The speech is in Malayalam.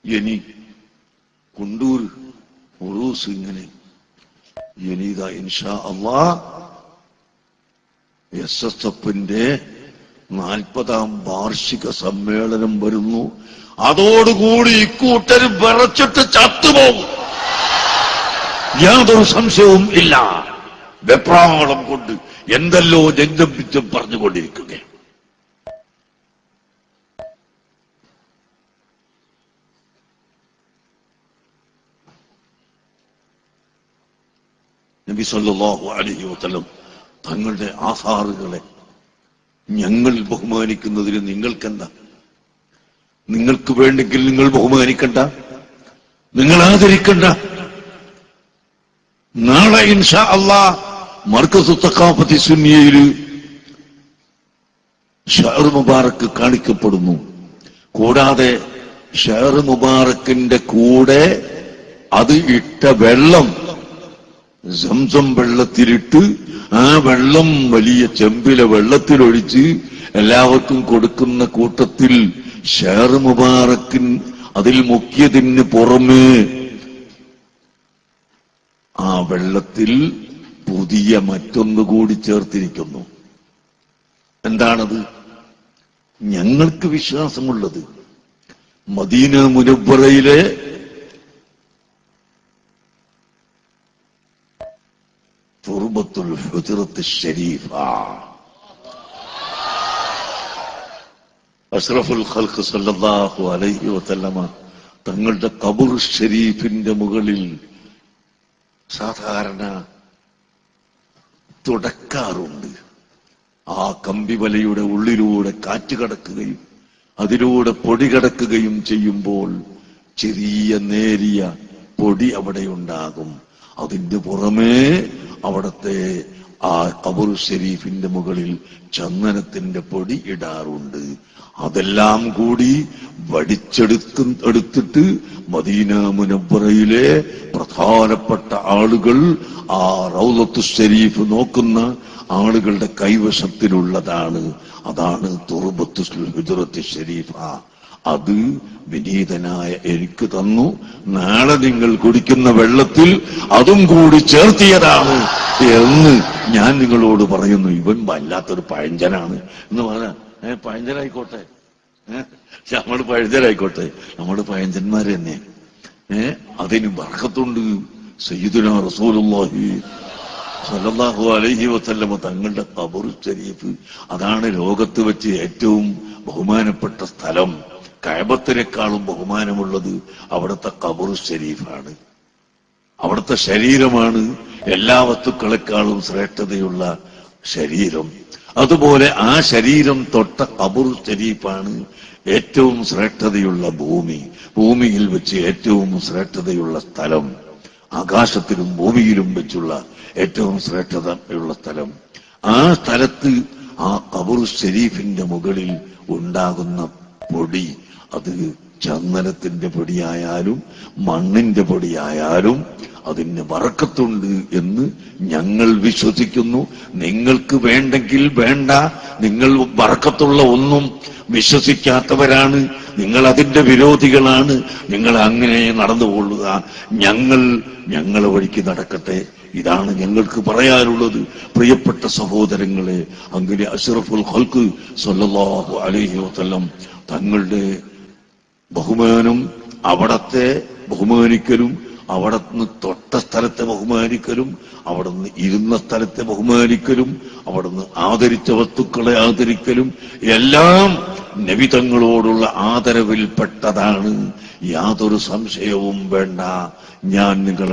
ഇനി കുണ്ടൂർ ഉറൂസ് ഇങ്ങനെ ഇനിതാ ഇൻഷാ അല്ലാഹ് SSFന്റെ 40ാം വാർഷിക സമ്മേളനം വരുന്നു. അതോടുകൂടി ഇക്കൂട്ടർ വിറച്ചിട്ട് ചത്തുപോകും, യാതൊരു സംശയവും ഇല്ല. വെപ്രാളം കൊണ്ട് എന്തെല്ലോ ജംഗം പിച്ചം പറഞ്ഞുകൊണ്ടിരിക്കുക. നബി സല്ലല്ലാഹു അലൈഹി വസല്ലം തങ്ങളുടെ ആസാറുകളെ ഞങ്ങൾ ബഹുമാനിക്കുന്നതിന് നിങ്ങൾക്കെന്താ? നിങ്ങൾക്ക് വേണ്ടെങ്കിൽ നിങ്ങൾ ബഹുമാനിക്കണ്ട, നിങ്ങൾ ആദരിക്കണ്ട. നാളെ ഇൻഷാ അല്ലാഹ് മർക്കസ് തഖാഫത്തി സുന്നിയയിൽ ഷഅർ മുബാറക്ക് കാണിക്കപ്പെടുന്നു. കൂടാതെ ഷഅർ മുബാറക്കിന്റെ കൂടെ അത് ഇട്ട വെള്ളം സംസം വെള്ളത്തിലിട്ട് ആ വെള്ളം വലിയ ചെമ്പിലെ വെള്ളത്തിലൊഴിച്ച് എല്ലാവർക്കും കൊടുക്കുന്ന കൂട്ടത്തിൽ ഷഅർ മുബാറക്കിൻ അതിൽ മുക്കിയതിന് പുറമേ ആ വെള്ളത്തിൽ പുതിയ മറ്റൊന്നുകൂടി ചേർത്തിരിക്കുന്നു. എന്താണത്? ഞങ്ങൾക്ക് വിശ്വാസമുള്ളത് മദീന മുനവ്വറയിലെ തുർബത്തുൽ ഹുജ്റത്ത് ശരീഫ അഷ്റഫുൽ ഖൽഖ് സല്ലല്ലാഹു അലൈഹി വസല്ലമ തങ്ങളുടെ ഖബർ ഷരീഫിന്റെ മുകളിൽ സാധാരണ തുടക്കാറുണ്ട്. ആ കമ്പിവലയുടെ ഉള്ളിലൂടെ കാറ്റ് കടക്കുകയും അതിലൂടെ പൊടി കടക്കുകയും ചെയ്യുമ്പോൾ ചെറിയ നേരിയ പൊടി അവിടെയുണ്ടാകും. അതിന്റെ പുറമേ അവിടത്തെ ആ ഖബർ ഷരീഫിന്റെ മുകളിൽ ചന്ദനത്തിന്റെ പൊടി ഇടാറുണ്ട്. അതെല്ലാം കൂടി എടുത്തിട്ട് മദീന മുനവ്വറയിലെ പ്രധാനപ്പെട്ട ആളുകൾ ആ റൗളത്തു ഷരീഫ് നോക്കുന്ന ആളുകളുടെ കൈവശത്തിലുള്ളതാണ്. അതാണ് തുർബത്തുൽ ഹുജ്റത്ത് ശരീഫ. അത് വിനീതനായ എനിക്ക് തന്നു. നാളെ നിങ്ങൾ കുടിക്കുന്ന വെള്ളത്തിൽ അതും കൂടി ചേർത്തിയതാണ് എന്ന് ഞാൻ നിങ്ങളോട് പറയുന്നു. ഇവൻ വല്ലാത്തൊരു പഴഞ്ചനാണ് എന്ന് പറഞ്ഞ പഴഞ്ചനായിക്കോട്ടെ, നമ്മൾ പഴഞ്ചനായിക്കോട്ടെ, നമ്മൾ പഴഞ്ചന്മാര് തന്നെ. അതിന് ബർക്കത്തുണ്ട്. സയ്യിദുനാ റസൂലുള്ളാഹി സല്ലല്ലാഹു അലൈഹി വസല്ലമ തങ്ങളുടെ ഖബർ ശരീഫ് അതാണ് ലോകത്ത് വെച്ച് ഏറ്റവും ബഹുമാനപ്പെട്ട സ്ഥലം. കഅബത്തിനേക്കാളും ബഹുമാനമുള്ളത് അവിടുത്തെ ഖബർ ശരീഫാണ്. അവിടുത്തെ ശരീരമാണ് എല്ലാ വസ്തുക്കളെക്കാളും ശ്രേഷ്ഠതയുള്ള ശരീരം. അതുപോലെ ആ ശരീരം തൊട്ട ഖബർ ശരീഫാണ് ഏറ്റവും ശ്രേഷ്ഠതയുള്ള ഭൂമി. ഭൂമിയിൽ വെച്ച് ഏറ്റവും ശ്രേഷ്ഠതയുള്ള സ്ഥലം, ആകാശത്തിലും ഭൂമിയിലും വെച്ചുള്ള ഏറ്റവും ശ്രേഷ്ഠതയുള്ള സ്ഥലം. ആ സ്ഥലത്ത് ആ ഖബർ ശരീഫിന്റെ മുകളിൽ ഉണ്ടാകുന്ന പൊടി, അത് ചന്ദനത്തിന്റെ പൊടിയായാലും മണ്ണിന്റെ പൊടിയായാലും അതിന് ബറക്കത്തുണ്ട് എന്ന് ഞങ്ങൾ വിശ്വസിക്കുന്നു. നിങ്ങൾക്ക് വേണ്ടെങ്കിൽ വേണ്ട, നിങ്ങൾ ബറക്കത്തുള്ള ഒന്നും വിശ്വസിക്കാത്തവരാണ്, നിങ്ങൾ അതിന്റെ വിരോധികളാണ്, നിങ്ങൾ അങ്ങനെ നടന്നുകൊള്ളുക. ഞങ്ങളെ വഴിക്ക് നടക്കട്ടെ. ഇതാണ് ഞങ്ങൾക്ക് പറയാനുള്ളത്. പ്രിയപ്പെട്ട സഹോദരങ്ങളെ, അങ്ങനെ അഷ്റഫുൽ ഖൽഖ് സല്ലല്ലാഹു അലൈഹി വസല്ലം തങ്ങളുടെ ബഹുമാനം, അവിടത്തെ ബഹുമാനിക്കലും, അവിടുന്ന് തൊട്ട സ്ഥലത്തെ ബഹുമാനിക്കലും, അവിടുന്ന് ഇരുന്ന സ്ഥലത്തെ ബഹുമാനിക്കലും, അവിടുന്ന് ആദരിച്ച വസ്തുക്കളെ ആദരിക്കലും എല്ലാം നബി തങ്ങളോടുള്ള ആദരവിൽപ്പെട്ടതാണ്. യാതൊരു സംശയവും വേണ്ട. ഞാൻ നിങ്ങളെ